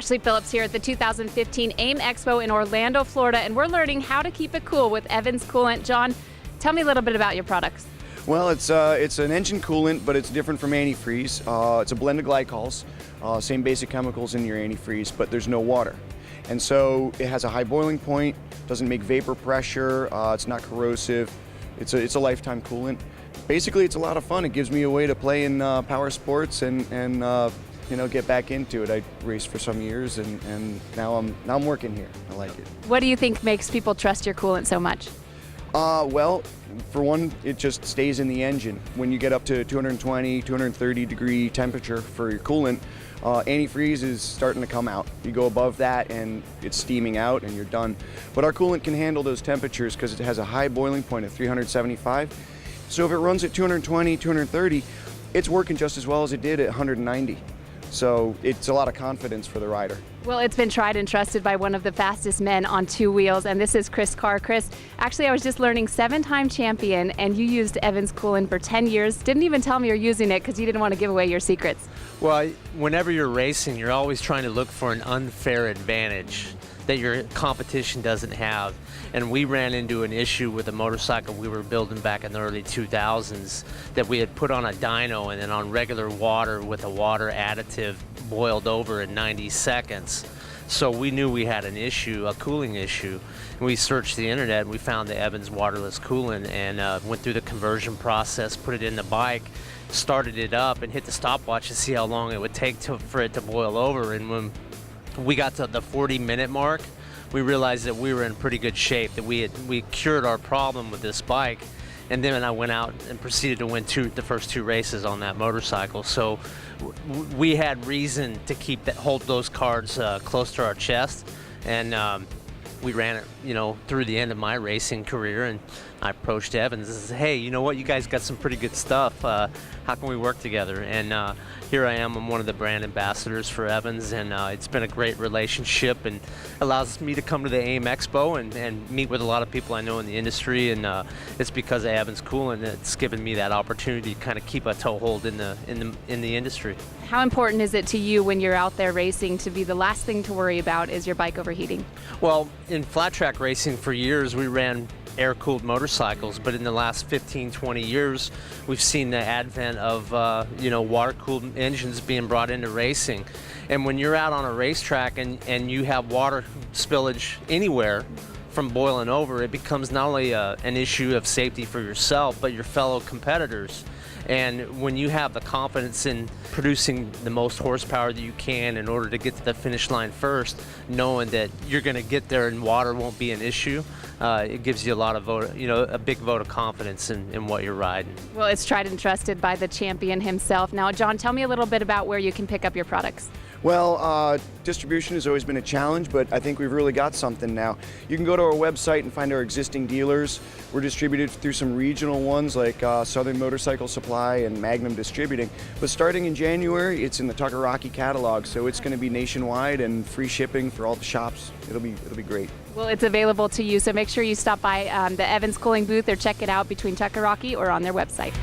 Ashely Phillips here at the 2015 AIMExpo in Orlando, Florida, and we're learning how to keep it cool with Evans Coolant. John, tell me a little bit about your products. Well, it's an engine coolant, but it's different from antifreeze. It's a blend of glycols, same basic chemicals in your antifreeze, but there's no water. And so it has a high boiling point, doesn't make vapor pressure, it's not corrosive, it's a lifetime coolant. Basically, it's a lot of fun. It gives me a way to play in power sports and you know, get back into it. I raced for some years, and now I'm working here. I like it. What do you think makes people trust your coolant so much? Well, for one, it just stays in the engine. When you get up to 220, 230 degree temperature for your coolant, antifreeze is starting to come out. You go above that and it's steaming out and you're done. But our coolant can handle those temperatures because it has a high boiling point of 375. So if it runs at 220, 230, it's working just as well as it did at 190. So it's a lot of confidence for the rider. Well, it's been tried and trusted by one of the fastest men on two wheels, and this is Chris Carr. Chris, actually I was just learning, 7-time champion, and you used Evans Coolant for 10 years. Didn't even tell me you're using it because you didn't want to give away your secrets. Well, whenever you're racing, you're always trying to look for an unfair advantage that your competition doesn't have. And we ran into an issue with a motorcycle we were building back in the early 2000s that we had put on a dyno and then on regular water with a water additive boiled over in 90 seconds. So we knew we had an issue, a cooling issue. And we searched the internet and we found the Evans waterless coolant and went through the conversion process, put it in the bike, started it up and hit the stopwatch to see how long it would take for it to boil over. And when we got to the 40-minute mark, we realized that we were in pretty good shape, that we cured our problem with this bike. And then I went out and proceeded to win the first two races on that motorcycle. So we had reason to hold those cards close to our chest, and we ran it, you know, through the end of my racing career. And I approached Evans and said, "Hey, you know what? You guys got some pretty good stuff. How can we work together?" And here I am. I'm one of the brand ambassadors for Evans, and it's been a great relationship and allows me to come to the AIMExpo and meet with a lot of people I know in the industry. And it's because of Evans Coolant that's given me that opportunity to kind of keep a toehold in the industry. How important is it to you when you're out there racing to be the last thing to worry about is your bike overheating? Well, in flat track racing for years we ran air-cooled motorcycles, but in the last 15-20 years we've seen the advent of you know, water-cooled engines being brought into racing. And when you're out on a racetrack and you have water spillage anywhere from boiling over, it becomes not only an issue of safety for yourself but your fellow competitors. And when you have the confidence in producing the most horsepower that you can in order to get to the finish line first, knowing that you're going to get there and water won't be an issue, it gives you a lot of a big vote of confidence in what you're riding. Well, it's tried and trusted by the champion himself. Now, John, tell me a little bit about where you can pick up your products. Well, distribution has always been a challenge, but I think we've really got something now. You can go to our website and find our existing dealers. We're distributed through some regional ones like Southern Motorcycle Supply and Magnum Distributing. But starting in January, it's in the Tucker-Rocky catalog, so it's going to be nationwide and free shipping for all the shops. It'll be great. Well, it's available to you, so make sure you stop by the Evans Cooling booth or check it out between Tucker-Rocky or on their website.